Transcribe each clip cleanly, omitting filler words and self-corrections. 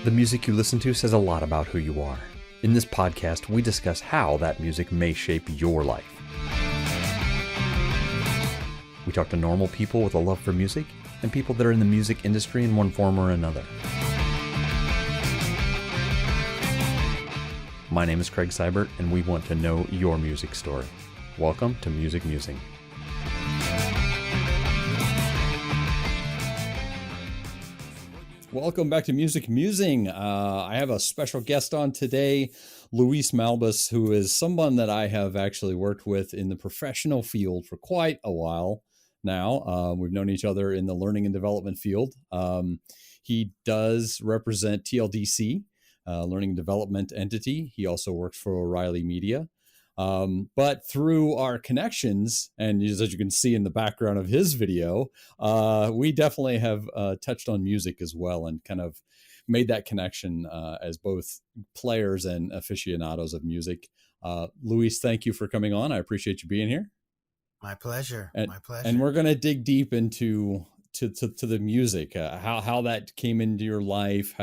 The music you listen to says a lot about who you are. In this podcast, we discuss how that music may shape your life. We talk to normal people with a love for music and people that are in the music industry in one form or another. My name is Craig Seibert, and we want to know your music story. Welcome to Music Musing. Welcome back to Music Musing. I have a special guest on today, Luis Malbas, who is someone that I have actually worked with in the professional field for quite a while now. We've known each other in the learning and development field. He does represent TLDC, learning and development entity. He also works for O'Reilly Media. But through our connections, and as you can see in the background of his video, we definitely have touched on music as well and kind of made that connection as both players and aficionados of music. Luis, thank you for coming on. I appreciate you being here. My pleasure. My pleasure. And we're going to dig deep into to the music, how that came into your life,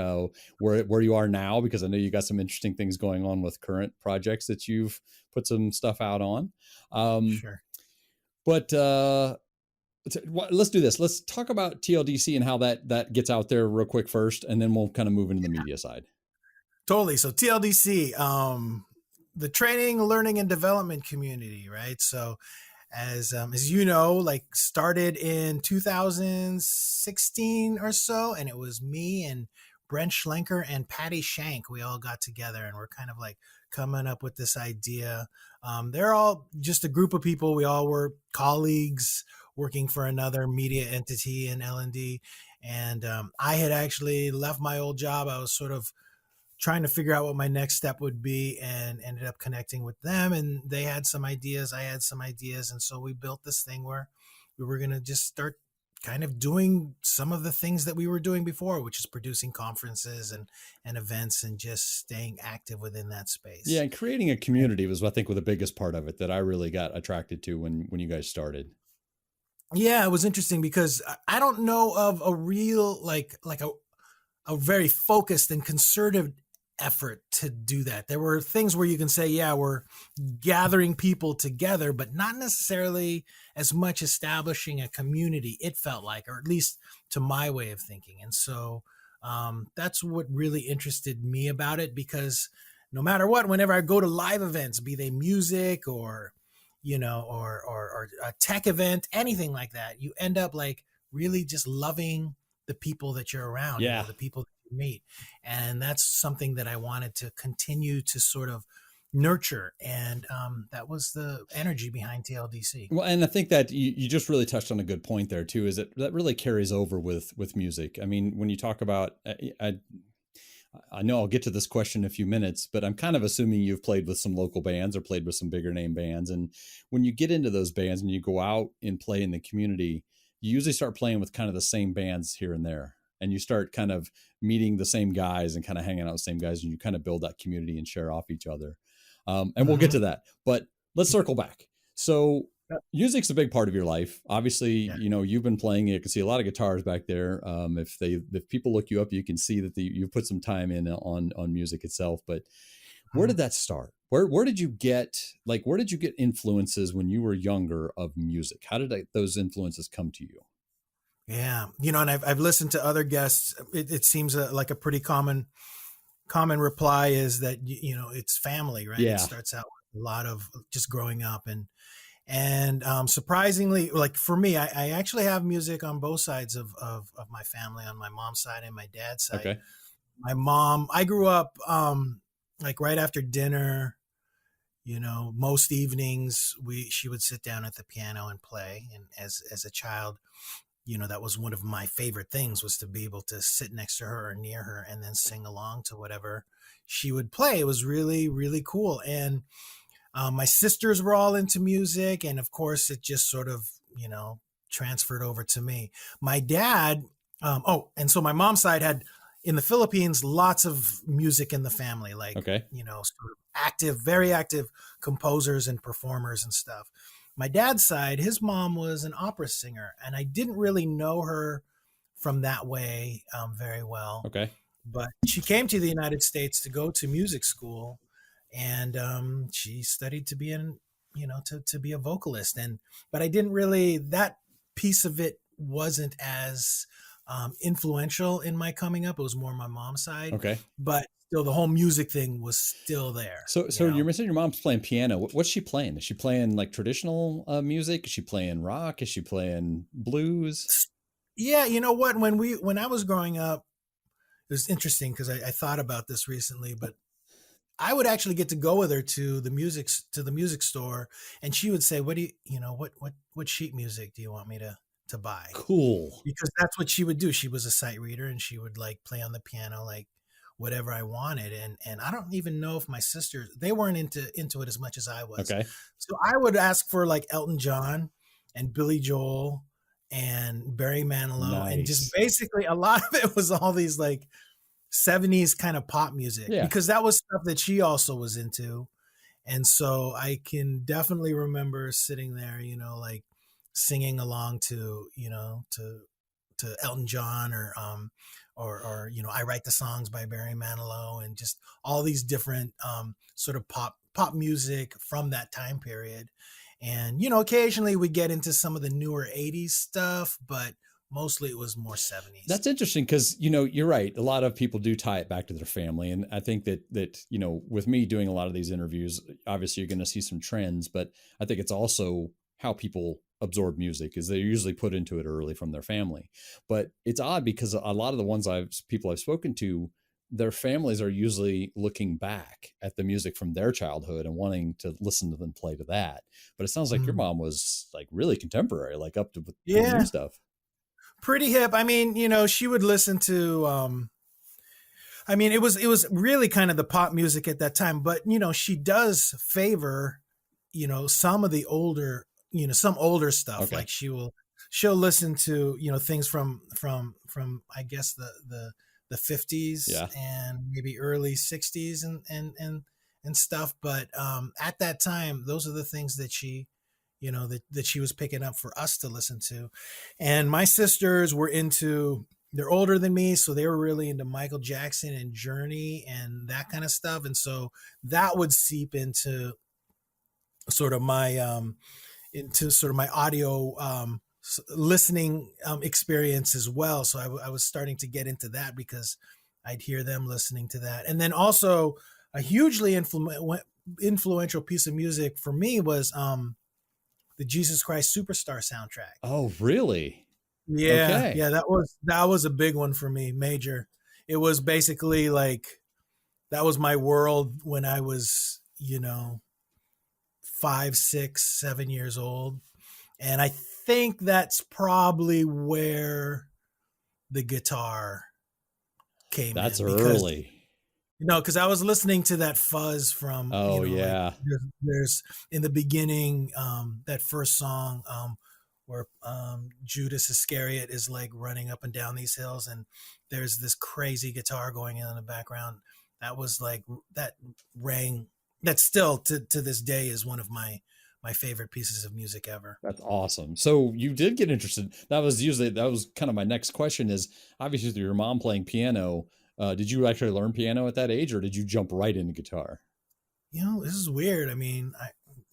where you are now, because I know you got some interesting things going on with current projects that you've put some stuff out on. Sure. But let's do this. Let's talk about TLDC and how that gets out there real quick first, and then we'll kind of move into the media side. Totally. So TLDC, the training, learning, and development community, right? So as you know, like started in 2016 or so, and it was me and Brent Schlenker and Patty Shank. We all got together and we're kind of like coming up with this idea. They're all just a group of people. We all were colleagues working for another media entity in L&D. And I had actually left my old job. I was sort of trying to figure out what my next step would be and ended up connecting with them. And they had some ideas, I had some ideas. And so we built this thing where we were going to just start kind of doing some of the things that we were doing before, which is producing conferences and events and just staying active within that space. Yeah, and creating a community was, I think, the biggest part of it that I really got attracted to when you guys started. Yeah, it was interesting because I don't know of a real, like a very focused and concerted effort to do that. There were things where you can say, yeah, we're gathering people together, but not necessarily as much establishing a community, it felt like, or at least to my way of thinking. And so that's what really interested me about it, because no matter what, whenever I go to live events, be they music or, or a tech event, anything like that, you end up like really just loving the people that you're around, yeah, the people meet. And that's something that I wanted to continue to sort of nurture. And that was the energy behind TLDC. Well, and I think that you just really touched on a good point there too, is that really carries over with music. I mean, when you talk about, I know I'll get to this question in a few minutes, but I'm kind of assuming you've played with some local bands or played with some bigger name bands. And when you get into those bands and you go out and play in the community, you usually start playing with kind of the same bands here and there. And you start kind of meeting the same guys and kind of hanging out with the same guys, and you kind of build that community and share off each other. And we'll get to that, but let's circle back. So music's a big part of your life. Obviously, you've been playing it. You can see a lot of guitars back there. If people look you up, you can see that you put some time in on music itself. But where did that start? Where did you get influences when you were younger of music? How did those influences come to you? Yeah. And I've listened to other guests. It seems like a pretty common reply is that, it's family, right? Yeah. It starts out with a lot of just growing up and surprisingly, like for me, I actually have music on both sides of my family, on my mom's side and my dad's side. Okay. My mom, I grew up, like right after dinner, most evenings she would sit down at the piano and play. And as a child, that was one of my favorite things, was to be able to sit next to her or near her and then sing along to whatever she would play. It was really, really cool. And my sisters were all into music. And of course, it just sort of, transferred over to me. My dad, and so my mom's side had, in the Philippines, lots of music in the family, like, okay. Sort of active, very active composers and performers and stuff. My dad's side, his mom was an opera singer, and I didn't really know her from that way very well. Okay. But she came to the United States to go to music school, and she studied to be to be a vocalist. And but I didn't really, that piece of it wasn't as influential in my coming up. It was more my mom's side, Okay. but still the whole music thing was still there. So you mentioned your mom's playing piano. What's she playing? Is she playing like traditional music? Is she playing rock? Is she playing blues? Yeah, you know what? When I was growing up, it was interesting because I thought about this recently, but I would actually get to go with her to the music store, and she would say, "What do what sheet music do you want me to buy?" Cool. Because that's what she would do. She was a sight reader, and she would like play on the piano like whatever I wanted. And I don't even know if my sisters, they weren't into it as much as I was. Okay. So I would ask for like Elton John and Billy Joel and Barry Manilow, and just Nice. basically a lot of it was all these like 70s kind of pop music, Yeah. because that was stuff that she also was into. And so I can definitely remember sitting there, like singing along to, to Elton John, or I Write the Songs by Barry Manilow, and just all these different sort of pop music from that time period. And occasionally we get into some of the newer 80s stuff, but mostly it was more 70s. That's interesting because, you're right. A lot of people do tie it back to their family. And I think that, with me doing a lot of these interviews, obviously you're going to see some trends, but I think it's also how people absorb music is they're usually put into it early from their family. But it's odd because a lot of the people I've spoken to, their families are usually looking back at the music from their childhood and wanting to listen to them play to that. But it sounds like your mom was like really contemporary, like up to the new stuff. Pretty hip. I mean, she would listen to it was really kind of the pop music at that time, but she does favor, some of the older, some older stuff. Okay. Like she'll listen to, things from I guess the 50s and maybe early 60s and stuff, but at that time those are the things that she that she was picking up for us to listen to. And my sisters were they're older than me, so they were really into Michael Jackson and Journey and that kind of stuff. And so that would seep into sort of my audio listening experience as well. So I was starting to get into that because I'd hear them listening to that. And then also a hugely influential piece of music for me was the Jesus Christ Superstar soundtrack. Oh, really? Yeah. Okay. Yeah. That was a big one for me. Major. It was basically like, that was my world when I was, 5, 6, 7 years old. And I think that's probably where the guitar came in. That's early. Because I was listening to that fuzz from, yeah. Like there's in the beginning, that first song where Judas Iscariot is like running up and down these hills, and there's this crazy guitar going in the background. That was like, that rang, that still to this day is one of my favorite pieces of music ever. That's awesome. So you did get interested. That was kind of my next question is, obviously through your mom playing piano, did you actually learn piano at that age, or did you jump right into guitar? This is weird. I mean,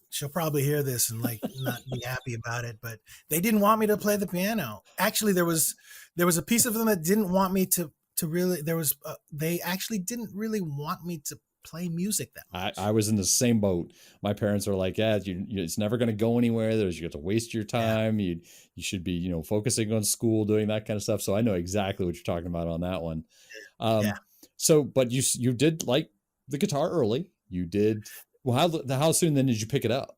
she'll probably hear this and like not be happy about it, but they didn't want me to play the piano. Actually, there was a piece of them that didn't want me to really, they actually didn't really want me to play music that much. I was in the same boat. My parents are like, yeah, it's never going to go anywhere. You have to waste your time. Yeah. You should be, focusing on school, doing that kind of stuff. So I know exactly what you're talking about on that one. So, but you did like the guitar early. You did. Well, how soon then did you pick it up?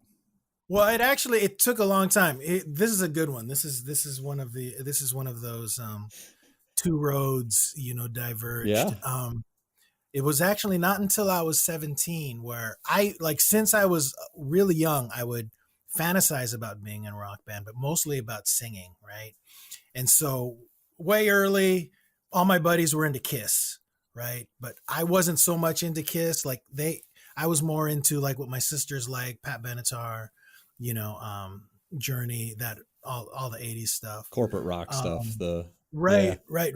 Well, it took a long time. This is a good one. This is one of those two roads, diverged. Yeah. It was actually not until I was 17 where since I was really young, I would fantasize about being in a rock band, but mostly about singing, right? And so way early, all my buddies were into Kiss, right? But I wasn't so much into Kiss. I was more into like what my sisters like, Pat Benatar, Journey, that all the 80s stuff. Corporate rock stuff. Yeah. Right.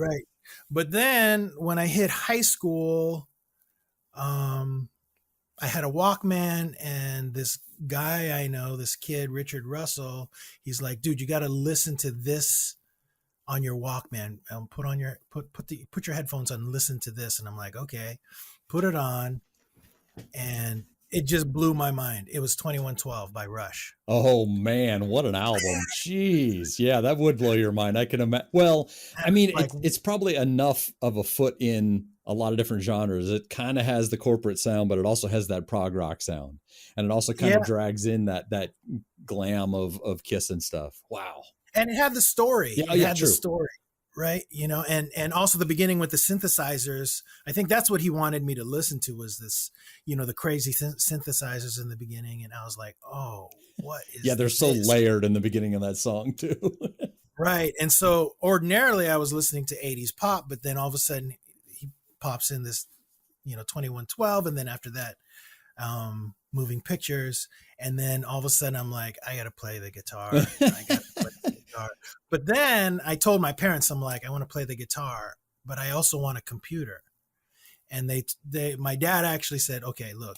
But then when I hit high school, um, I had a Walkman, and this guy I know, this kid, Richard Russell, he's like, dude, you got to listen to this on your Walkman. Put your headphones on and listen to this. And I'm like, okay, put it on. And it just blew my mind. It was 2112 by Rush. Oh man, what an album. Jeez. Yeah, that would blow your mind. I can imagine. Well, And I mean, like, it's probably enough of a foot in a lot of different genres. It kind of has the corporate sound, but it also has that prog rock sound. And it also kind yeah. of drags in that glam of Kiss and stuff. Wow. And it had the story. Yeah, It yeah, had the true. story. Right. And also the beginning with the synthesizers. I think that's what he wanted me to listen to, was this, the crazy synthesizers in the beginning. And I was like, oh, what is Yeah, they're this? so layered in the beginning of that song too. Right. And so ordinarily I was listening to 80s pop, but then all of a sudden he pops in this, 2112. And then after that, moving pictures. And then all of a sudden I'm like, I got to play the guitar. I got to play the guitar. But then I told my parents, I'm like, I want to play the guitar, but I also want a computer. And my dad actually said, okay, look,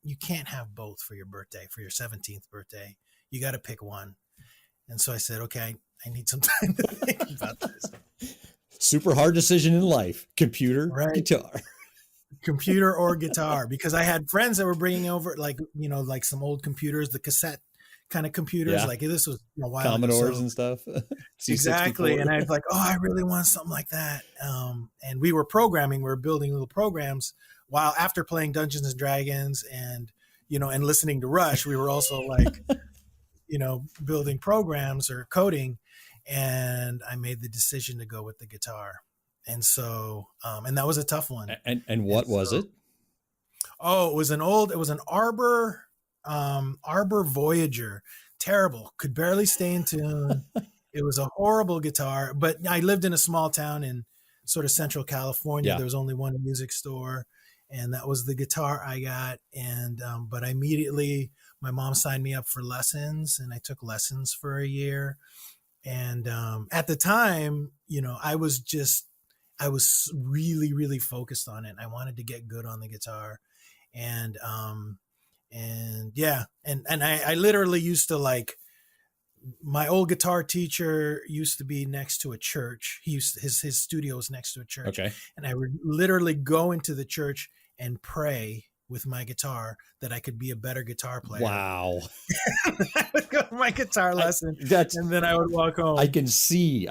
you can't have both for your birthday, for your 17th birthday. You got to pick one. And so I said, okay, I need some time to think about this. Super hard decision in life. Computer, right. Guitar. Computer or guitar, because I had friends that were bringing over like some old computers, the cassette kind of computers. Yeah. Like this was a while Commodores and stuff. Exactly. And I was like, oh, I really want something like that. And we were building little programs while after playing Dungeons and Dragons and listening to Rush, we were also like, building programs or coding. And I made the decision to go with the guitar. And so, and that was a tough one. And what was it? Oh, it was an Arbor Voyager. Terrible. Could barely stay in tune. It was a horrible guitar, but I lived in a small town in sort of Central California. Yeah. There was only one music store, and that was the guitar I got. And, but my mom signed me up for lessons, and I took lessons for a year. And, at the time, I was really, really focused on it. I wanted to get good on the guitar. And yeah. And I literally used to my old guitar teacher used to be next to a church. His studio was next to a church. Okay. And I would literally go into the church and pray with my guitar that I could be a better guitar player. Wow. I would go to my guitar lesson and then I would walk home. I can just see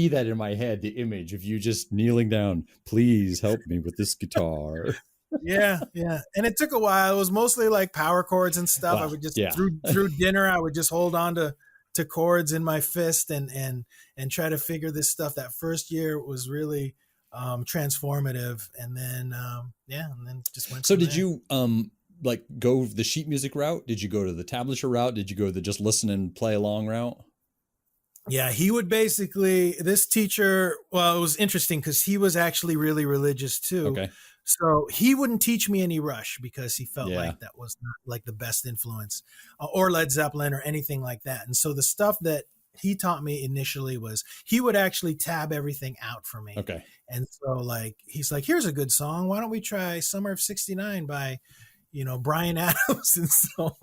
that in my head, the image of you just kneeling down. Please help me with this guitar. Yeah. And it took a while. It was mostly like power chords and stuff. Well, I would just through dinner, I would just hold on to chords in my fist and try to figure this stuff. That first year was really transformative. And then and then just went. So did you go the sheet music route? Did you go to the tablature route? Did you go the just listen and play along route? Yeah, he would this teacher, well, it was interesting because he was actually really religious too. Okay. So he wouldn't teach me any Rush because he felt like that was not like the best influence, or Led Zeppelin or anything like that. And so the stuff that he taught me initially was he would actually tab everything out for me. Okay. And so he's like, here's a good song. Why don't we try Summer of '69 by, Bryan Adams? And so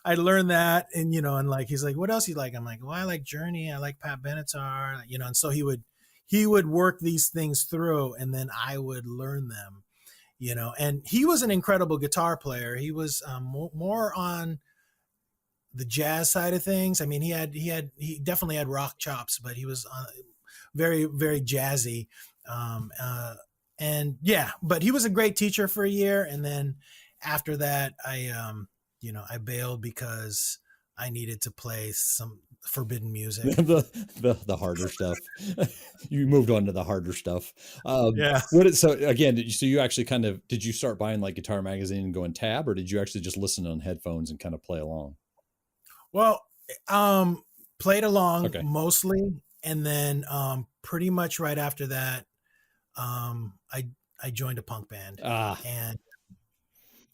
I learned that. And, and he's like, what else you like? I'm like, well, I like Journey. I like Pat Benatar, and so he would work these things through and then I would learn them, and he was an incredible guitar player. He was more on the jazz side of things. I mean, he definitely had rock chops, but he was very, very jazzy. But he was a great teacher for a year. And then after that, I bailed because I needed to play some forbidden music. the harder stuff. You moved on to the harder stuff. Yeah. So again, you actually did you start buying Guitar Magazine and going tab, or did you actually just listen on headphones and kind of play along? Well, played along mostly. And then pretty much right after that, I joined a punk band.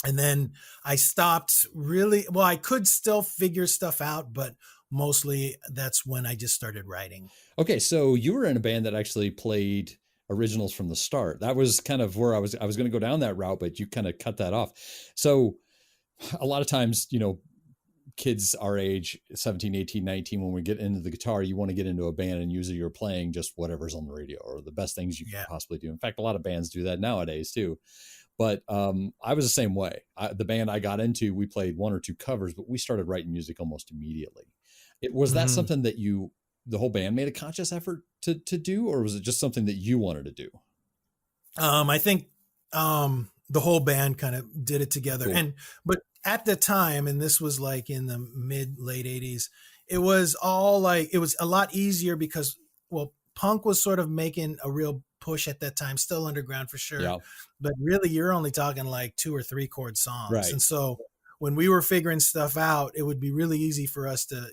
And then I stopped really, well, I could still figure stuff out, but mostly that's when I just started writing. Okay, so you were in a band that actually played originals from the start. That was kind of where I was going to go down that route, but you kind of cut that off. So a lot of times, kids our age, 17, 18, 19, when we get into the guitar, you want to get into a band and usually you're playing just whatever's on the radio or the best things you can Yeah. possibly do. In fact, a lot of bands do that nowadays too. But I was the same way. The band I got into, we played one or two covers, but we started writing music almost immediately. Was that Mhm. something that the whole band made a conscious effort to do, or was it just something that you wanted to do? I think the whole band kind of did it together. Cool. But at the time, and this was like in the mid late 80s, it was all like, it was a lot easier because, well, punk was sort of making a real push at that time, still underground for sure. Yeah. But really, you're only talking like 2 or 3 chord songs. Right. And so when we were figuring stuff out, it would be really easy for us to,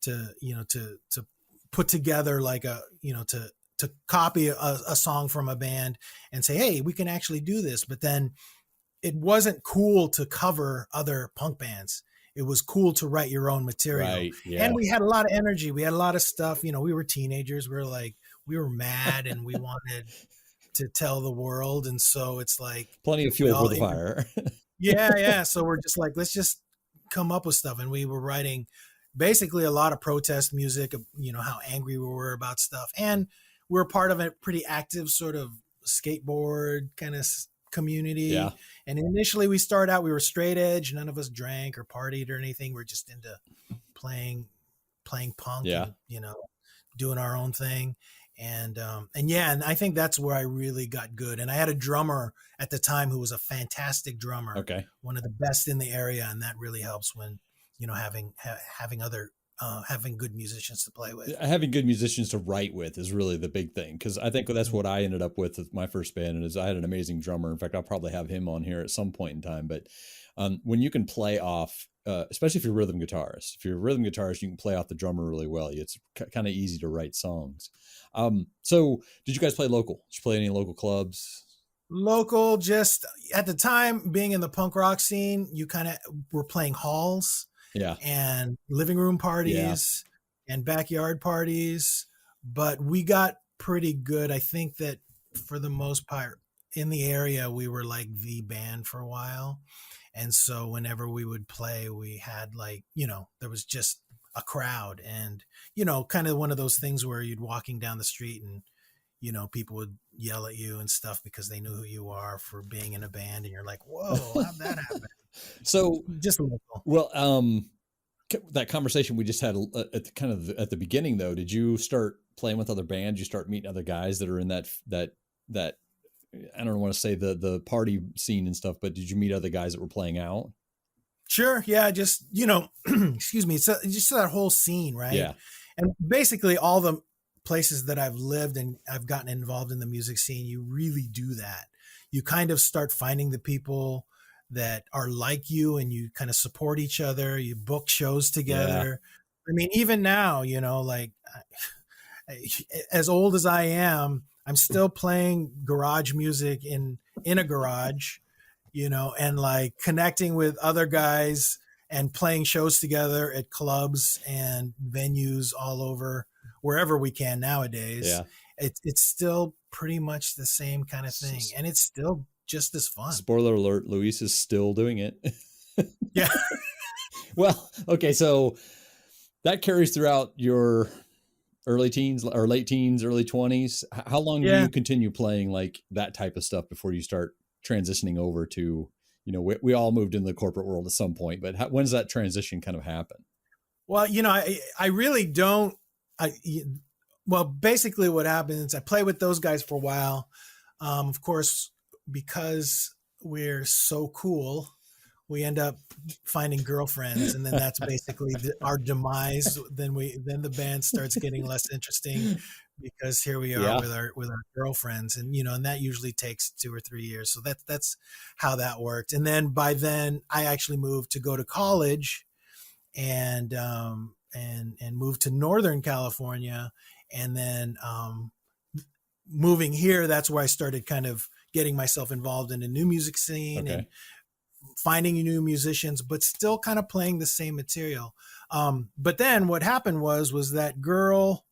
to put together like to copy a song from a band and say, hey, we can actually do this. But then it wasn't cool to cover other punk bands. It was cool to write your own material. Right. Yeah. And we had a lot of energy. We had a lot of stuff. We were teenagers. We were mad and we wanted to tell the world. And so it's like plenty of fuel for the fire. Yeah. So we're just like, let's just come up with stuff. And we were writing basically a lot of protest music, how angry we were about stuff. And we're part of a pretty active sort of skateboard kind of community. Yeah. And initially we started out, we were straight edge. None of us drank or partied or anything. We're just into playing punk, Yeah. and, doing our own thing. And I think that's where I really got good. And I had a drummer at the time who was a fantastic drummer. Okay. One of the best in the area. And that really helps when, having good musicians to play with. Having good musicians to write with is really the big thing. Cause I think that's what I ended up with my first band, is I had an amazing drummer. In fact, I'll probably have him on here at some point in time, but when you can play off, especially if you're a rhythm guitarist, you can play off the drummer really well. It's kind of easy to write songs. So did you guys play local? Did you play any local clubs? Local, just at the time being in the punk rock scene, you kind of were playing halls. Yeah. And living room parties and backyard parties. But we got pretty good. I think that for the most part in the area, we were like the band for a while. And so whenever we would play, we had like, there was just a crowd and, kind of one of those things where you'd walking down the street and, people would yell at you and stuff because they knew who you are for being in a band. And you're like, whoa, how'd that happen? So just a little. Well, that conversation we just had at the beginning, though, did you start playing with other bands? You start meeting other guys that are in that I don't want to say the party scene and stuff, but did you meet other guys that were playing out? Sure. Yeah. Just, excuse me. It's just that whole scene, right? Yeah. And basically all the places that I've lived and I've gotten involved in the music scene, you really do that. You kind of start finding the people that are like you and you kind of support each other. You book shows together. Yeah. I mean, even now, like as old as I am, I'm still playing garage music in a garage, and like connecting with other guys and playing shows together at clubs and venues all over, wherever we can nowadays. Yeah. It's still pretty much the same kind of thing. And it's still just as fun. Spoiler alert, Luis is still doing it. Yeah. Well, okay. So that carries throughout your early teens or late teens, early 20s. How long do you continue playing like that type of stuff before you start transitioning over to, we all moved into the corporate world at some point, but when does that transition kind of happen? Well, I really don't. Well, basically what happens, I play with those guys for a while. Of course, because we're so cool, we end up finding girlfriends, and then that's basically our demise. Then the band starts getting less interesting because here we are with our girlfriends, and and that usually takes 2 or 3 years. So that's how that worked. And then by then I actually moved to go to college and moved to Northern California. And then moving here, that's where I started kind of getting myself involved in a new music scene. Okay. And finding new musicians, but still kind of playing the same material. But then what happened was that girl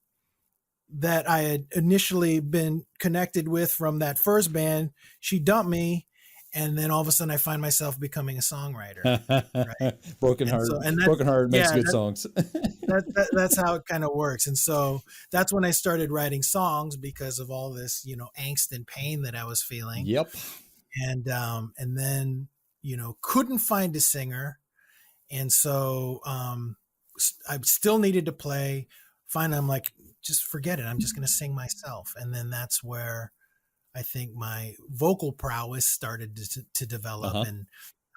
that I had initially been connected with from that first band, she dumped me. And then all of a sudden I find myself becoming a songwriter. Right. Broken And heart, so, and that, broken heart makes yeah, good songs. that's how it kind of works. And so that's when I started writing songs because of all this, angst and pain that I was feeling. Yep. And then, couldn't find a singer. And so, I still needed to play. Finally, I'm like, just forget it. I'm just going to sing myself. And then that's where I think my vocal prowess started to develop.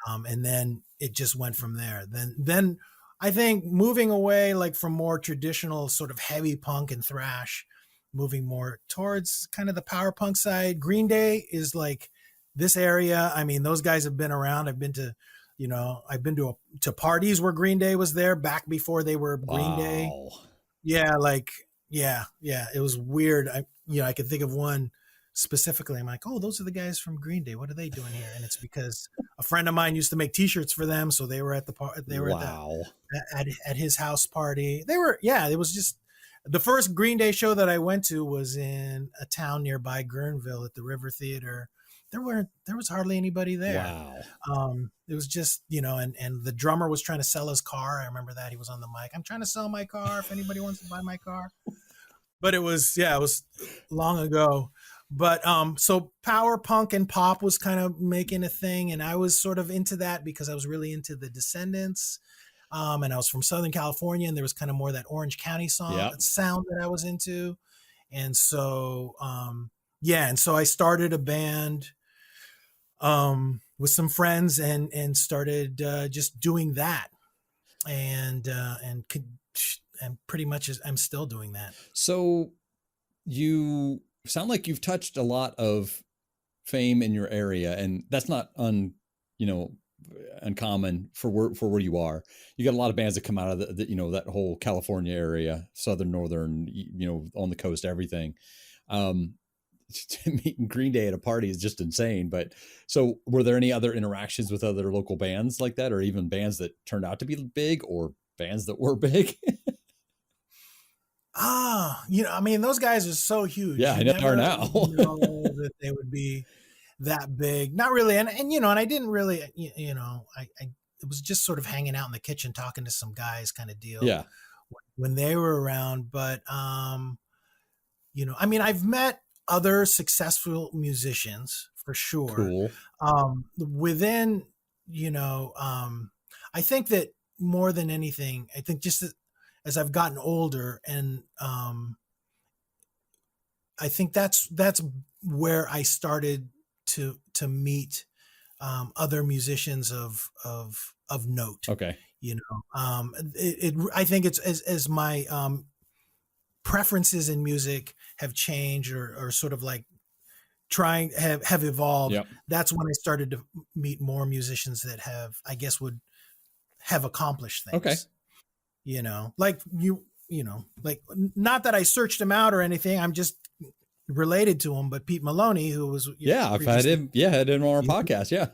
And then it just went from there. Then I think moving away, like from more traditional sort of heavy punk and thrash, moving more towards kind of the power punk side. Green Day is like this area. I mean, those guys have been around. I've been to to parties where Green Day was there back before they were Green Day. Yeah. Yeah. It was weird. I could think of one specifically. I'm like, oh, those are the guys from Green Day. What are they doing here? And it's because a friend of mine used to make T-shirts for them, so they were at the at his house party. It was just the first Green Day show that I went to was in a town nearby Guerneville at the River Theater. There was hardly anybody there. Wow. It was just, and the drummer was trying to sell his car. I remember that he was on the mic. I'm trying to sell my car if anybody wants to buy my car. But it was long ago. But so power punk and pop was kind of making a thing, and I was sort of into that because I was really into the Descendants, and I was from Southern California, and there was kind of more of that Orange County sound that I was into, and so and so I started a band with some friends and started just doing that, and pretty much I'm still doing that. So you sound like you've touched a lot of fame in your area, and that's not uncommon for where you are. You got a lot of bands that come out of the that whole California area, southern, northern, on the coast, everything. Meeting Green Day at a party is just insane. But so were there any other interactions with other local bands like that, or even bands that turned out to be big, or bands that were big? I mean, those guys are so huge. Yeah, I know are now. That they would be that big. Not really. And I didn't really, I it was just sort of hanging out in the kitchen, talking to some guys kind of deal. Yeah. When they were around. But, I mean, I've met other successful musicians for sure. Cool. Within, I think that more than anything, I think just as I've gotten older, and I think that's where I started to meet other musicians of note. Okay. I think it's as my preferences in music have changed or sort of like have evolved. Yep. That's when I started to meet more musicians that would have accomplished things. Okay. Like not that I searched him out or anything. I'm just related to him. But Pete Maloney, who was I've had him. Yeah, had him on our podcast. Yeah,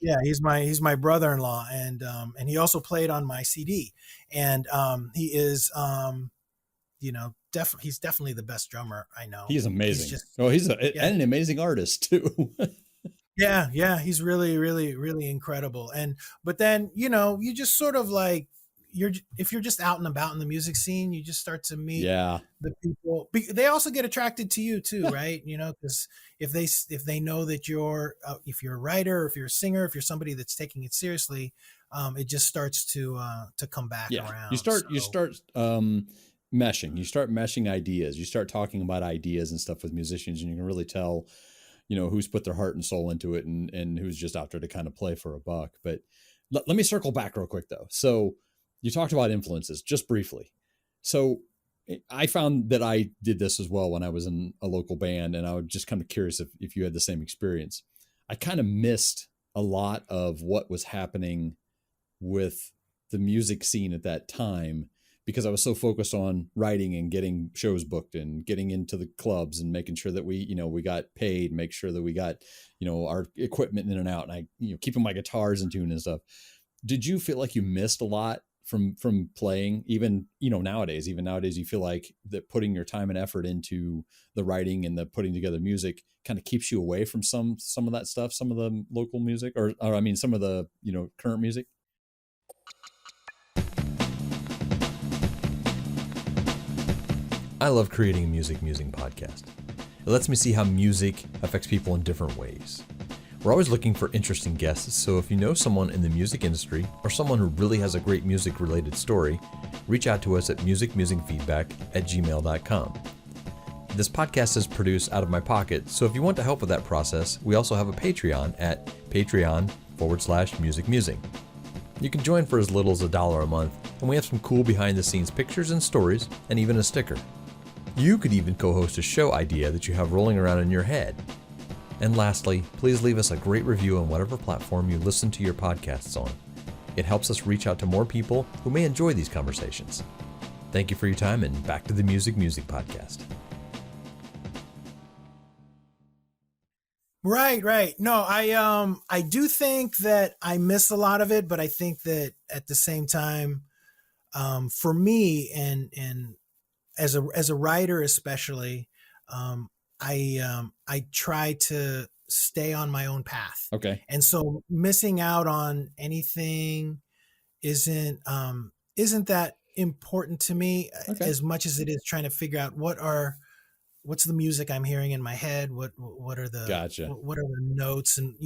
yeah, he's my brother-in-law, and he also played on my CD, and he is he's definitely the best drummer I know. He's amazing. He's an amazing artist too. Yeah, he's really, really, really incredible. But then you just sort of like. If you're just out and about in the music scene, you just start to meet the people. They also get attracted to you too, right? Because if they know that if you're a writer, if you're a singer, if you're somebody that's taking it seriously, it just starts to come back around. You start meshing. You start meshing ideas. You start talking about ideas and stuff with musicians, and you can really tell, who's put their heart and soul into it, and who's just out there to kind of play for a buck. But let me circle back real quick though. So. You talked about influences just briefly. So I found that I did this as well when I was in a local band, and I was just kind of curious if you had the same experience. I kind of missed a lot of what was happening with the music scene at that time because I was so focused on writing and getting shows booked and getting into the clubs and making sure that we got paid, make sure that we got, our equipment in and out, and I, keeping my guitars in tune and stuff. Did you feel like you missed a lot from playing? Even, nowadays you feel like that putting your time and effort into the writing and the putting together music kind of keeps you away from some of that stuff, some of the local music, or I mean, some of the, current music? I love creating a Music Musing podcast. It lets me see how music affects people in different ways. We're always looking for interesting guests, so if you know someone in the music industry or someone who really has a great music-related story, reach out to us at musicmusingfeedback@gmail.com. This podcast is produced out of my pocket, so if you want to help with that process, we also have a Patreon at patreon.com/musicmusing. You can join for as little as $1 a month, and we have some cool behind-the-scenes pictures and stories, and even a sticker. You could even co-host a show idea that you have rolling around in your head. And lastly, please leave us a great review on whatever platform you listen to your podcasts on. It helps us reach out to more people who may enjoy these conversations. Thank you for your time, and back to the Music Musing podcast. Right. No, I do think that I miss a lot of it, but I think that at the same time, for me and as a writer especially, I try to stay on my own path. Okay. And so missing out on anything isn't that important to me, as much as it is trying to figure out what's the music I'm hearing in my head, what are the Gotcha. what are the notes, and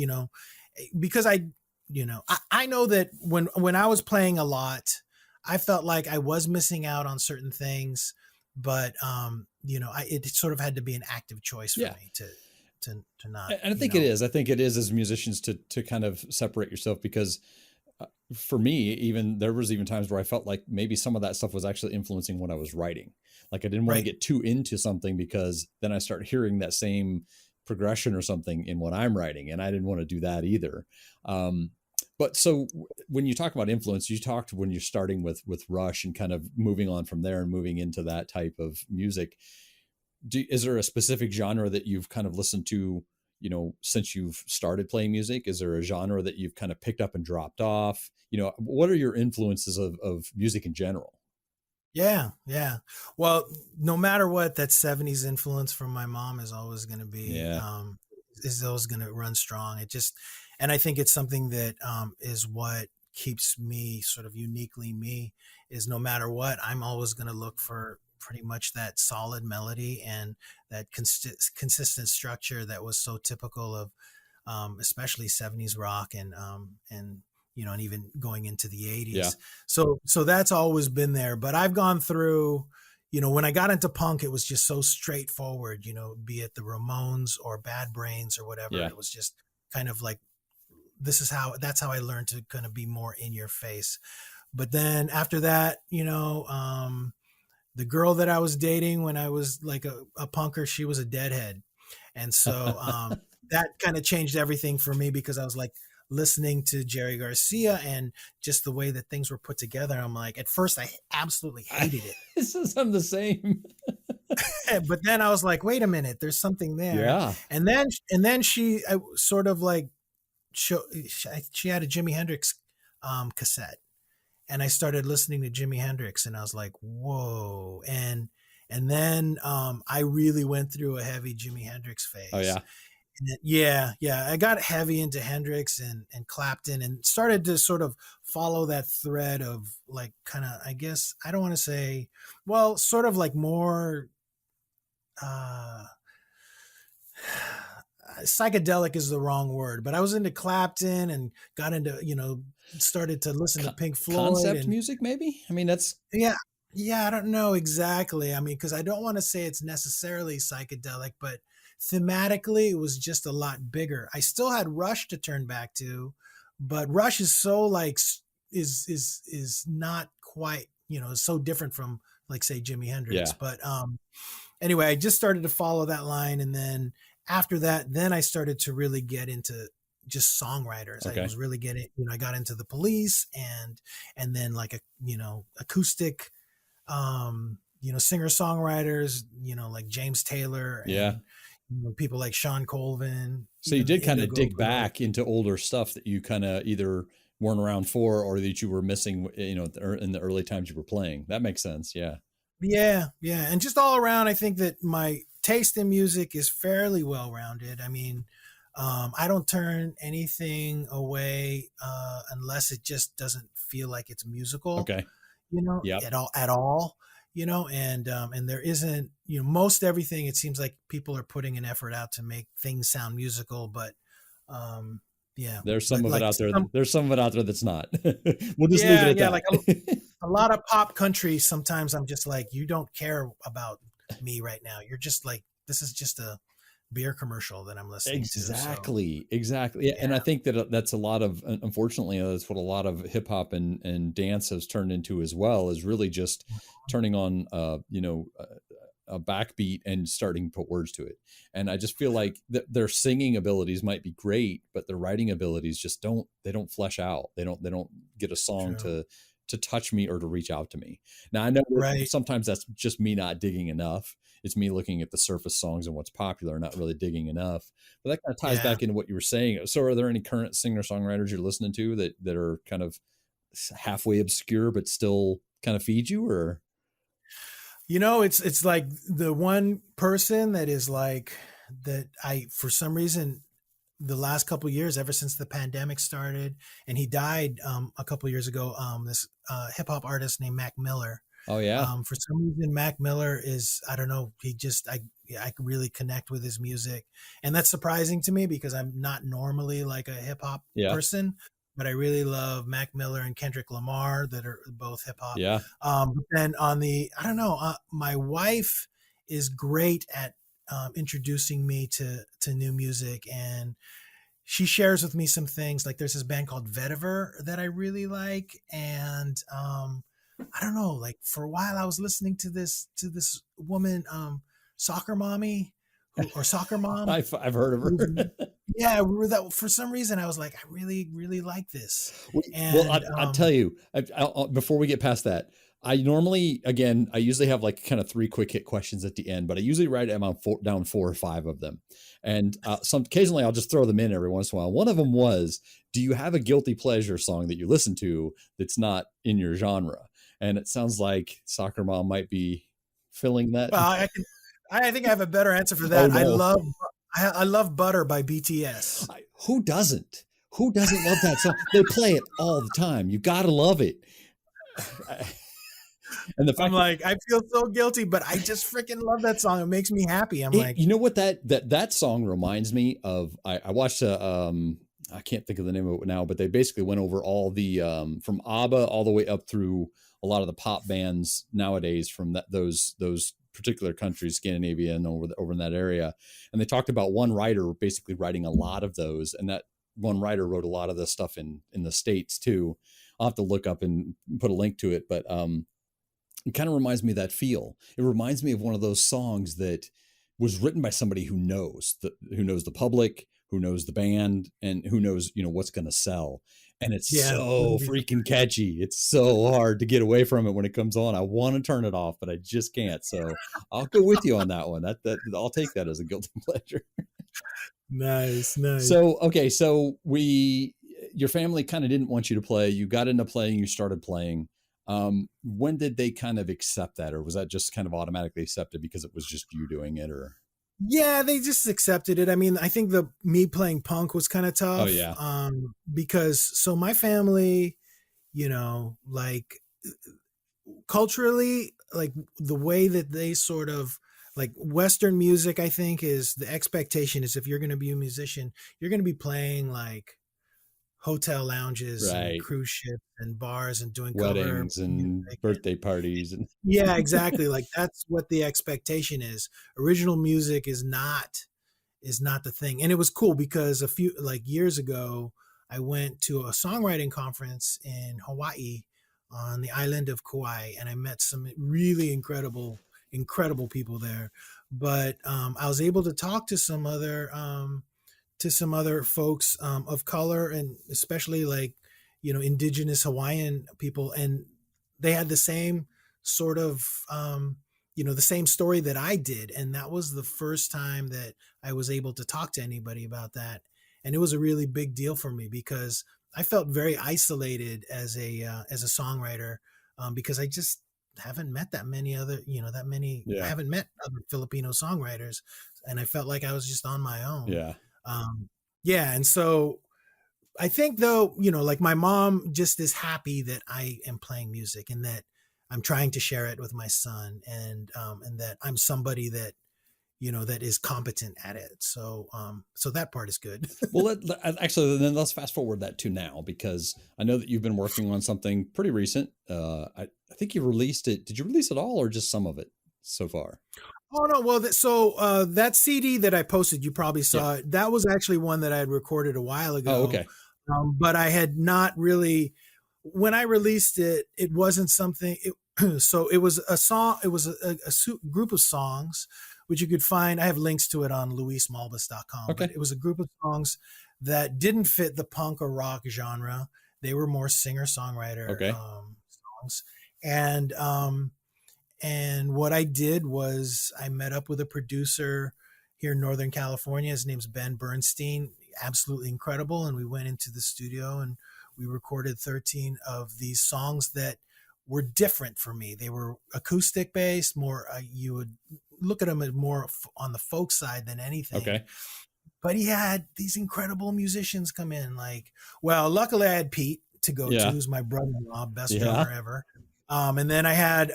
because I know that when I was playing a lot, I felt like I was missing out on certain things, but it sort of had to be an active choice for me to not. And I think it is. I think it is, as musicians, to kind of separate yourself, because for me, even there was even times where I felt like maybe some of that stuff was actually influencing what I was writing. Like I didn't want to get too into something, because then I start hearing that same progression or something in what I'm writing, and I didn't want to do that either. But so when you talk about influence, you talked when you're starting with Rush and kind of moving on from there and moving into that type of music. Is there a specific genre that you've kind of listened to, since you've started playing music? Is there a genre that you've kind of picked up and dropped off? What are your influences of music in general? Yeah. Well, no matter what, that 70s influence from my mom is always going to be, is always going to run strong. And I think it's something that is what keeps me sort of uniquely me, is no matter what, I'm always going to look for pretty much that solid melody and that consistent structure that was so typical of especially 70s rock and even going into the 80s. Yeah. So that's always been there. But I've gone through, when I got into punk, it was just so straightforward, be it the Ramones or Bad Brains or whatever. Yeah. It was just kind of like, that's how I learned to kind of be more in your face. But then after that, the girl that I was dating when I was like a punker, she was a Deadhead. And so that kind of changed everything for me, because I was like listening to Jerry Garcia and just the way that things were put together. I'm like, at first I absolutely hated it. I'm the same. But then I was like, wait a minute, there's something there. Yeah. And then she sort of like, she had a Jimi Hendrix cassette, and I started listening to Jimi Hendrix, and I was like, whoa. And then I really went through a heavy Jimi Hendrix phase. Oh, yeah. And yeah. I got heavy into Hendrix and Clapton, and started to sort of follow that thread of like kind of, I guess, I don't want to say, well, sort of like more psychedelic is the wrong word, but I was into Clapton and got into, started to listen to Pink Floyd. Concept music, maybe? I mean, that's... Yeah, I don't know exactly. I mean, because I don't want to say it's necessarily psychedelic, but thematically it was just a lot bigger. I still had Rush to turn back to, but Rush is so like, is not quite, so different from like, say, Jimi Hendrix. Yeah. But anyway, I just started to follow that line. And then after that, then I started to really get into just songwriters. Okay. I was really getting, I got into the Police and then like acoustic singer songwriters, like James Taylor Yeah. and people like Sean Colvin, So you even did kind of Indigo dig Girls. back into older stuff that you kind of either weren't around for or that you were missing, in the early times you were playing. That makes sense. Yeah. Yeah, yeah. And just all around, I think that my taste in music is fairly well rounded. I mean, I don't turn anything away unless it just doesn't feel like it's musical, Okay. Yep. at all, and there isn't, most everything, it seems like people are putting an effort out to make things sound musical, but um, yeah, There's some but of it like out there. some, There's some of it out there that's not. We'll just leave it yeah, at yeah, like that. a lot of pop country, sometimes I'm just like, you don't care about me right now. You're just like, this is just a beer commercial that I'm listening to. So Exactly. Exactly. Yeah, and I yeah, think that that's a lot of, unfortunately, that's what a lot of hip hop and dance has turned into as well, is really just turning on, a backbeat and starting to put words to it. And I just feel like their singing abilities might be great, but their writing abilities just they don't flesh out. They don't get a song true. to touch me or to reach out to me. Now I know that Right. sometimes that's just me not digging enough. It's me looking at the surface songs and what's popular, not really digging enough. But that kind of ties Yeah. back into what you were saying. So are there any current singer songwriters you're listening to that are kind of halfway obscure but still kind of feed you, or? It's like the one person that is like that I, for some reason, the last couple of years, ever since the pandemic started, and he died a couple of years ago, this hip hop artist named Mac Miller. Oh yeah. For some reason, Mac Miller is, I don't know, I can really connect with his music. And that's surprising to me because I'm not normally like a hip hop Yeah. person, but I really love Mac Miller and Kendrick Lamar, that are both hip hop. Yeah. But then I don't know, my wife is great at introducing me to new music, and she shares with me some things. Like there's this band called Vetiver that I really like, and I don't know. Like for a while, I was listening to this woman, Soccer Mommy, or Soccer Mom. I've heard of Who's, her. yeah, we were that for some reason. I was like, I really, really like this, Well, and I tell you, before we get past that, I normally, again, I usually have like kind of three quick hit questions at the end, but I usually write them down 4 or 5 of them. And occasionally I'll just throw them in every once in a while. One of them was, do you have a guilty pleasure song that you listen to that's not in your genre? And it sounds like Soccer Mom might be filling that. well, I think I have a better answer for Oh that. no. I love Butter by BTS. Who doesn't? Who doesn't love that song? They play it all the time. You got to love it. And the I'm fact like, I feel so guilty, but I just freaking love that song. It makes me happy. I'm like, you know what that song reminds me of? I watched I can't think of the name of it now, but they basically went over all the from ABBA all the way up through a lot of the pop bands nowadays from those particular countries, Scandinavia and over in that area. And they talked about one writer basically writing a lot of those, and that one writer wrote a lot of this stuff in the States too. I'll have to look up and put a link to it, but it kind of reminds me of that feel. It reminds me of one of those songs that was written by somebody who knows the public, who knows the band, and who knows, what's going to sell. And it's yeah, so wouldn't be freaking surprised. catchy. It's so hard to get away from it when it comes on. I want to turn it off, but I just can't. So I'll go with you on that one. That I'll take that as a guilty pleasure. Nice, nice. So, okay. So your family kind of didn't want you to play. You got into playing, you started playing. When did they kind of accept that, or was that just kind of automatically accepted because it was just you doing it, or? Yeah, they just accepted it. I mean, I think me playing punk was kind of Oh tough, yeah. because so my family, like culturally, like the way that they sort of like Western music, I think is the expectation is if you're going to be a musician, you're going to be playing like hotel lounges and Right. cruise ships and bars and doing cover Weddings and music. birthday parties and Yeah, exactly. Like that's what the expectation is. Original music is not the thing. And it was cool because a few like years ago, I went to a songwriting conference in Hawaii on the island of Kauai, and I met some really incredible people there. But I was able to talk to some other folks of color, and especially like indigenous Hawaiian people, and they had the same sort of, the same story that I did. And that was the first time that I was able to talk to anybody about that. And it was a really big deal for me because I felt very isolated as a songwriter, because I just haven't met that many other, I Yeah. haven't met other Filipino songwriters, and I felt like I was just on my own. Yeah. Um, yeah. And so I think though, like my mom just is happy that I am playing music and that I'm trying to share it with my son, and that I'm somebody that, that is competent at it. So that part is good. Well, actually, then let's fast forward that to now, because I know that you've been working on something pretty recent. I think you released it. Did you release it all or just some of it so far? Oh no, well, that CD that I posted, you probably Yeah. saw it. That was actually one that I had recorded a while Oh, ago, okay. but I had not really. When I released it, it wasn't something. So it was a song. It was a group of songs, which you could find. I have links to it on luismalbas.com. Okay. But it was a group of songs that didn't fit the punk or rock genre. They were more singer songwriter Okay. songs, and what I did was I met up with a producer here in Northern California. His name's Ben Bernstein, absolutely incredible. And we went into the studio and we recorded 13 of these songs that were different for me. They were acoustic based, more, you would look at them as more on the folk side than anything. Okay. But he had these incredible musicians come in. Luckily I had Pete to go to, who's my brother-in-law, best drummer ever. And then I had,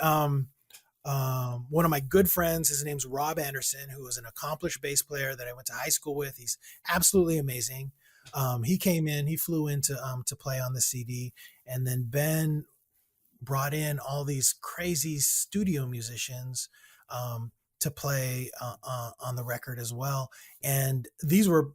one of my good friends, his name's Rob Anderson, who was an accomplished bass player that I went to high school with. He's absolutely amazing. He came in, he flew in to play on the CD. And then Ben brought in all these crazy studio musicians to play on the record as well. And these were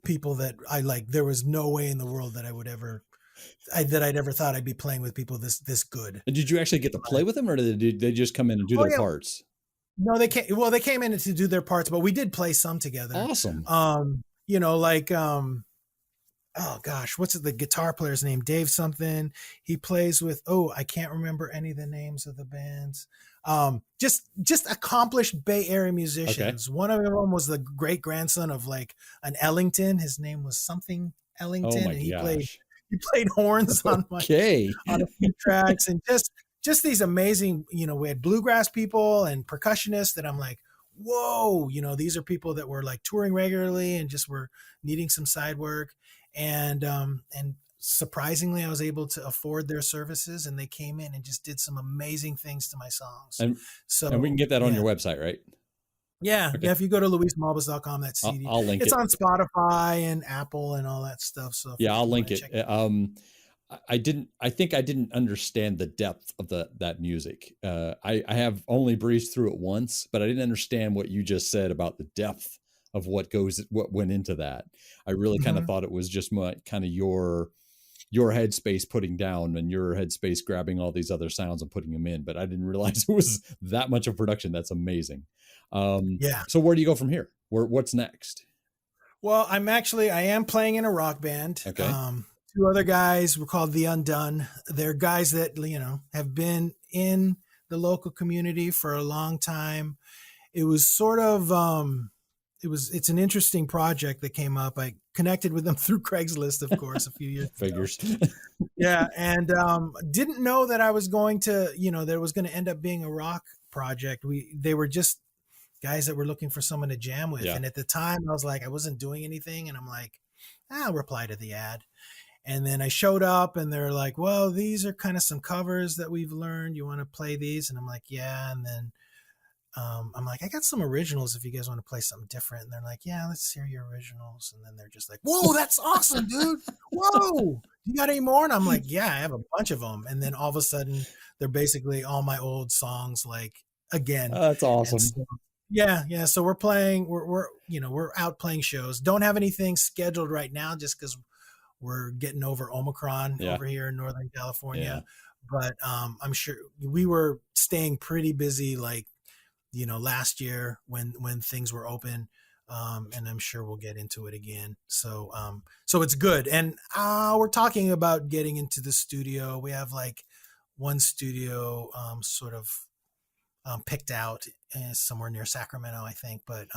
people that I like. There was no way in the world that I'd ever thought I'd be playing with people this good. And did you actually get to play with them, or did they just come in and do their parts? No, they came. Well, they came in to do their parts, but we did play some together. Awesome. Oh gosh, what's the guitar player's name? Dave something. He plays with. Oh, I can't remember any of the names of the bands. Just accomplished Bay Area musicians. Okay. One of them was the great grandson of like an Ellington. His name was something Ellington, and he played horns on on a few tracks, and just these amazing, we had bluegrass people and percussionists that I'm like, whoa, these are people that were like touring regularly and just were needing some side work. And surprisingly, I was able to afford their services, and they came in and just did some amazing things to my songs. And we can get that on your website, right? Yeah. Okay. Yeah. If you go to luismalbas.com, that CD, I'll link it. It's on Spotify and Apple and all that stuff. So I'll link it. I think I didn't understand the depth of that music. I have only breezed through it once, but I didn't understand what you just said about the depth of what went into that. I really kind of thought it was just kind of your headspace putting down and your headspace grabbing all these other sounds and putting them in, but I didn't realize it was that much of production. That's amazing. So where do you go from here? What's next? Well, I am playing in a rock band. Okay. Two other guys were called the Undone. They're guys that, have been in the local community for a long time. It was sort of, it's an interesting project that came up. I connected with them through Craigslist, of course, a few years Figures. ago. Yeah. And didn't know that I was going to, that it was going to end up being a rock project. They were just guys that were looking for someone to jam with. Yeah. And at the time I was like, I wasn't doing anything. And I'm like, I'll reply to the ad. And then I showed up and they're like, well, these are kind of some covers that we've learned. You want to play these? And I'm like, yeah. And then I'm like, I got some originals if you guys want to play something different. And they're like, yeah, let's hear your originals. And then they're just like, whoa, that's awesome, dude. Whoa, you got any more? And I'm like, yeah, I have a bunch of them. And then all of a sudden they're basically all my old songs, like again. That's awesome. So, yeah. So we're playing, we're out playing shows. Don't have anything scheduled right now just because we're getting over Omicron over here in Northern California. But I'm sure we were staying pretty busy, like, last year when things were open. And I'm sure we'll get into it again. So it's good. And we're talking about getting into the studio. We have like one studio sort of picked out somewhere near Sacramento, I think. But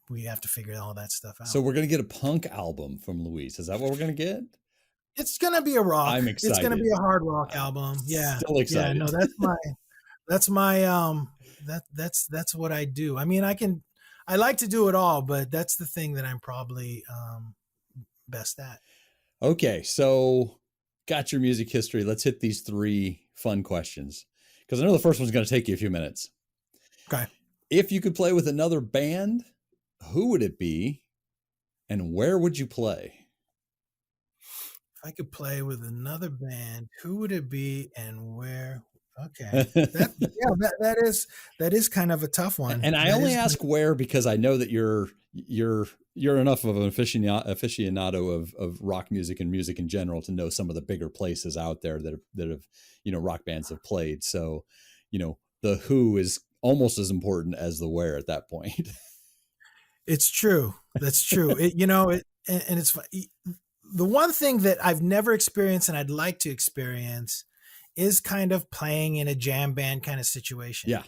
we have to figure all that stuff out. So we're going to get a punk album from Luis. Is that what we're going to get? It's going to be a rock. I'm It's going to excited. be a hard rock I'm album. Yeah. still excited. Yeah. No, that's what I do. I mean, I like to do it all, but that's the thing that I'm probably best at. Okay. So got your music history. Let's hit these 3 fun questions, because I know the first one's going to take you a few minutes. Okay. If you could play with another band, who would it be and where would you play? If I could play with another band, who would it be and where? Okay. That is kind of a tough one. And I only ask where because I know that you're enough of an aficionado of rock music and music in general to know some of the bigger places out there that have rock bands have played. So, the who is almost as important as the where at that point. It's true. That's true. And it's the one thing that I've never experienced and I'd like to experience is kind of playing in a jam band kind of situation. Yeah.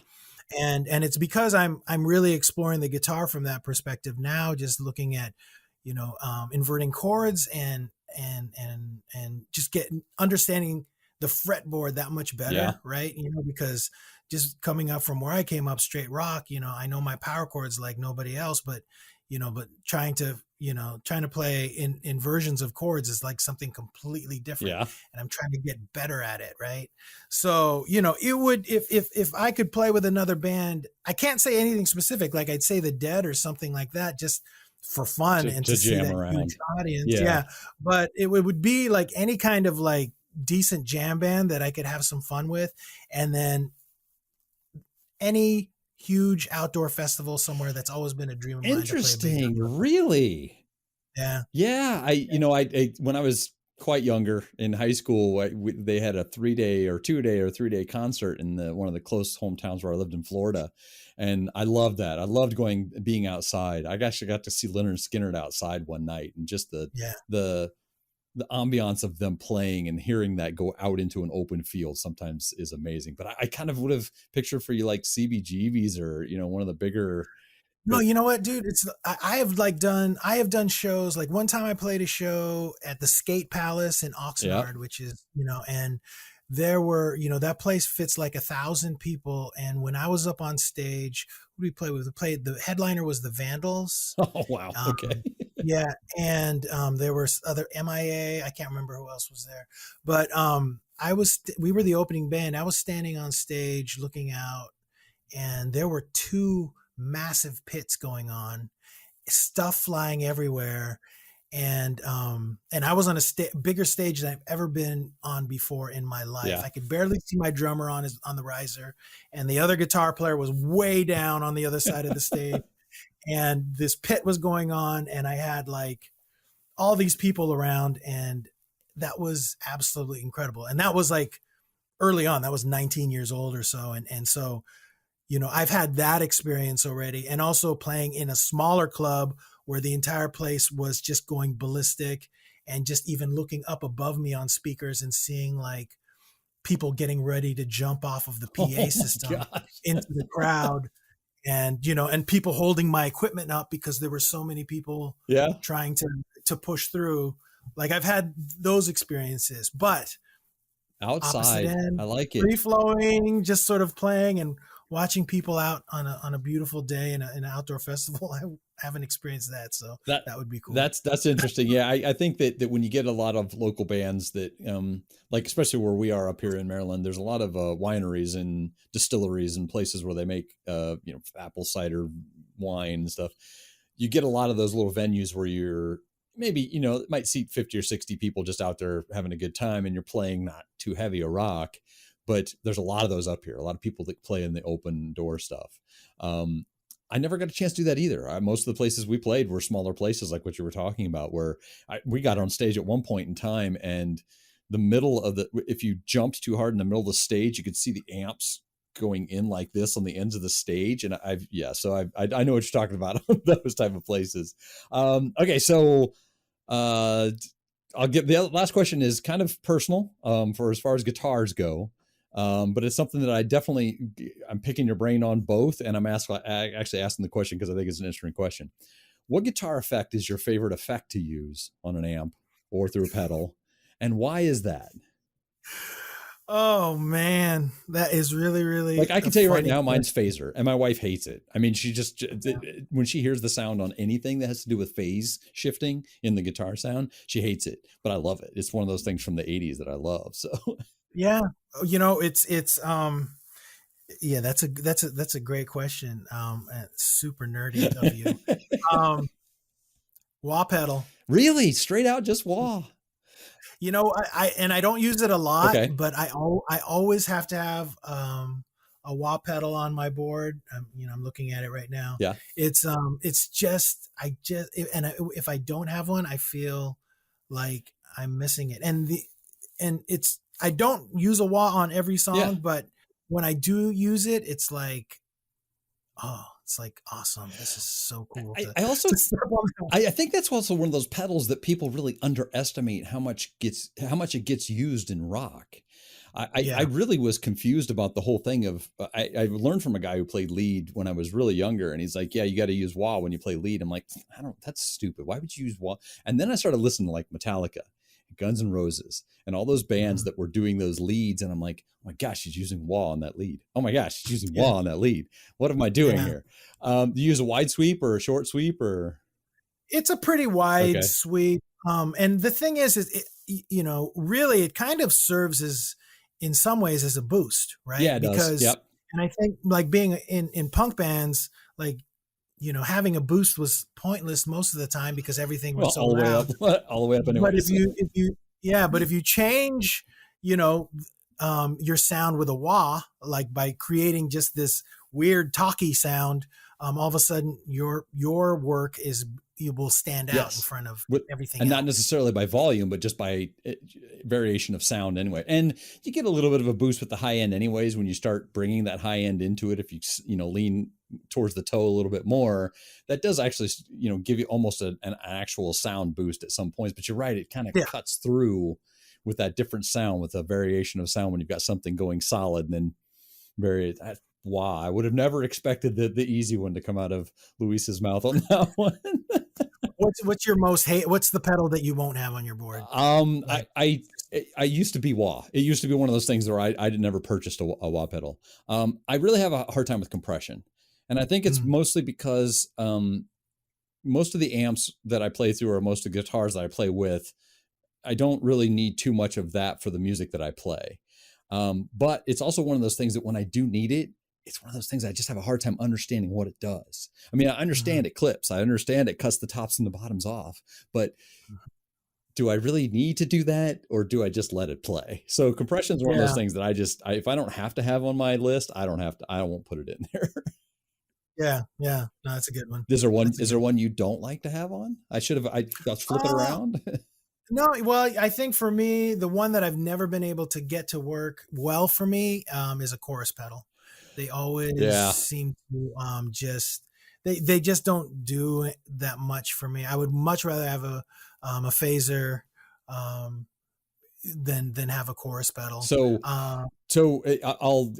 And it's because I'm really exploring the guitar from that perspective now, just looking at, inverting chords and just understanding the fretboard that much better. Yeah. Right. Because just coming up from where I came up, straight rock, I know my power chords like nobody else, but trying to play in versions of chords is like something completely different. Yeah. And I'm trying to get better at it. Right. So, it would, if I could play with another band, I can't say anything specific. Like I'd say the Dead or something like that, just for fun and to see that around. huge audience. Yeah. But it would be like any kind of like decent jam band that I could have some fun with. And then any huge outdoor festival somewhere that's always been a dream of mine. Interesting. Really? Yeah. Yeah. I when I was quite younger in high school, they had a 3-day or 2-day or 3-day concert in one of the close hometowns where I lived in Florida. And I loved that. I loved being outside. I actually got to see Leonard Skinner outside one night, and just the ambiance of them playing and hearing that go out into an open field sometimes is amazing. But I kind of would have pictured for you like CBGBs or, one of the bigger. No, you know what, dude? I have done shows. Like one time I played a show at the Skate Palace in Oxnard, which is, and there were, that place fits like 1,000 people. And when I was up on stage, who did we play with? The headliner was the Vandals. Oh, wow. Okay. Yeah. And there were other MIA. I can't remember who else was there, but we were the opening band. I was standing on stage looking out, and there were 2 massive pits going on, stuff flying everywhere. And I was on a bigger stage than I've ever been on before in my life. Yeah. I could barely see my drummer on the riser, and the other guitar player was way down on the other side of the stage. And this pit was going on, and I had like all these people around, and that was absolutely incredible. And that was like early on. That was 19 years old or so. And so, I've had that experience already, and also playing in a smaller club where the entire place was just going ballistic, and just even looking up above me on speakers and seeing like people getting ready to jump off of the PA system into the crowd. And, and people holding my equipment up because there were so many people trying to push through. Like I've had those experiences, but outside, I like it. Free flowing, just sort of playing and watching people out on a beautiful day in an outdoor festival. I haven't experienced that. So that would be cool. That's interesting. Yeah. I think that when you get a lot of local bands that, like, especially where we are up here in Maryland, there's a lot of wineries and distilleries and places where they make, apple cider wine and stuff. You get a lot of those little venues where you're maybe, it might seat 50 or 60 people just out there having a good time, and you're playing not too heavy a rock. But there's a lot of those up here, a lot of people that play in the open door stuff. I never got a chance to do that either. Most of the places we played were smaller places like what you were talking about, where we got on stage at one point in time, and if you jumped too hard in the middle of the stage, you could see the amps going in like this on the ends of the stage. And I know what you're talking about, those type of places. Okay. So I'll get the last question is kind of personal for as far as guitars go. But it's something that I'm picking your brain on both. And I'm actually asking the question because I think it's an interesting question. What guitar effect is your favorite effect to use on an amp or through a pedal? And why is that? Oh man, that is really, really Like I can tell you right now, mine's question. phaser, and my wife hates it. I mean, she just when she hears the sound on anything that has to do with phase shifting in the guitar sound, she hates it. But I love it. It's one of those things from the '80s that I love. So Yeah, it's yeah, that's a great question. And super nerdy of you. Um, Wah pedal. really, straight out, just wah. And I don't use it a lot, Okay, but I always have to have a wah pedal on my board. I'm looking at it right now. yeah, It's just if I don't have one, I feel like I'm missing it. And I don't use a wah on every yeah. song, but when I do use it, it's like, oh, it's like awesome. This is so cool I also to step on that. I think that's also one of those pedals that people really underestimate how much it gets used in rock. I Yeah. really was confused about the whole thing of I learned from a guy who played lead when I was really younger, and he's like, yeah, you got to use wah when you play lead. I'm like, I don't, that's stupid. Why would you use wah? And then I started listening to like Metallica, Guns N' Roses, and all those bands Mhm. that were doing those leads, and I'm like, oh my gosh, she's using wah on that lead. Oh my gosh, she's using Yeah. wah on that lead. What am I doing Yeah. here? Do you use a wide sweep or a short sweep or? It's a pretty wide Okay. sweep. And the thing is really it kind of serves as, in some ways, as a boost, Yeah, right? it does. Because, Yep. and I think like being in punk bands, like, having a boost was pointless most of the time because everything Well, was so all the way up, loud. all the way up But anyways. if you change, you know, your sound with a wah, like by creating just this weird talky sound, all of a sudden your work you will stand out in Yes. front of With, everything and not else. necessarily by volume, but just by variation of sound anyway. And you get a little bit of a boost with the high end anyways, when you start bringing that high end into it. If you lean towards the toe a little bit more, that does actually, give you almost an actual sound boost at some points. But you're right. It kind of Yeah. cuts through with that different sound, with a variation of sound when you've got something going solid and then wow, I would have never expected the easy one to come out of Luis's mouth on that one. What's your most hate? What's the pedal that you won't have on your board? Like, I used to be wah. It used to be one of those things where I never purchased a wah pedal. I really have a hard time with compression, and I think it's mm, mostly because most of the amps that I play through, or most of the guitars that I play with, I don't really need too much of that for the music that I play. But it's also one of those things that when I do need it, it's one of those things I just have a hard time understanding what it does. I mean, I mhm, understand it clips, I understand it cuts the tops and the bottoms off, but do I really need to do that, or do I just let it play? So compression is one of those yeah, things that if I don't have to have on my list, I don't have to. I won't put it in there. yeah, yeah. No, that's a good one. Is there one? That's a Is good there one. one you don't like to have on? Let's flip it Uh, around. no, well, I think for me, the one that I've never been able to get to work well for me is a chorus pedal. They always Yeah. seem to they just don't do that much for me. I would much rather have a phaser um, than have a chorus pedal. So Uh, I'll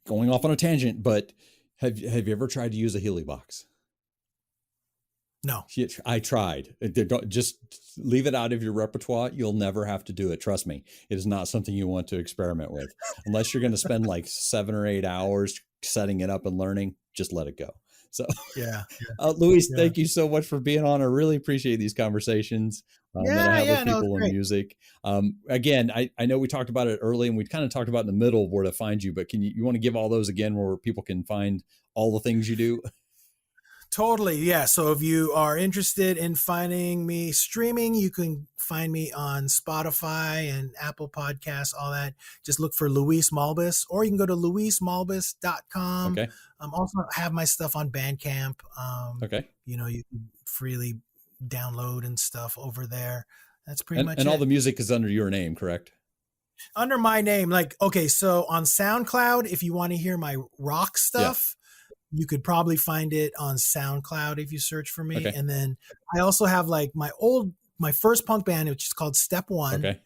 going off on a tangent, but have you ever tried to use a Healy box? no. I tried. Just leave it out of your repertoire. You'll never have to do it. Trust me. It is not something you want to experiment with. Unless you're going to spend like 7 or 8 hours setting it up and learning, just let it go. So, Yeah, Luis, yeah, thank you so much for being on. I really appreciate these conversations that I yeah, have with yeah. No, it's people in great. music. Again, I know we talked about it early, and we kind of talked about in the middle where to find you, but you want to give all those again where people can find all the things you do? Totally. Yeah. So if you are interested in finding me streaming, you can find me on Spotify and Apple Podcasts, all that. Just look for Luis Malbas, or you can go to luismalbas.com. Okay. Also have my stuff on Bandcamp. Okay. You can freely download and stuff over there. That's pretty much And all it. the music is under your name, correct? Under my name, like, okay, so on SoundCloud, if you want to hear my rock Yeah. stuff, you could probably find it on SoundCloud if you search for me. Okay. And then I also have like my old my first punk band, which is called Step One. Okay.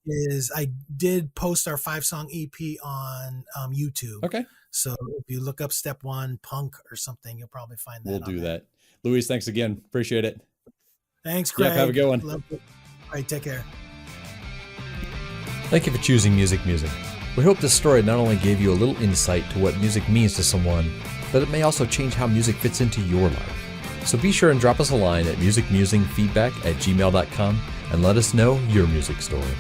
Is I did post our 5-song EP on YouTube. Okay. So if you look up Step One Punk or something, you'll probably find that. We'll do that. Luis, thanks again. Appreciate it. Thanks, Craig. Yep, have a good one. All right, take care. Thank you for choosing Music Musing. We hope this story not only gave you a little insight to what music means to someone, but it may also change how music fits into your life. So be sure and drop us a line at musicmusingfeedback@gmail.com and let us know your music story.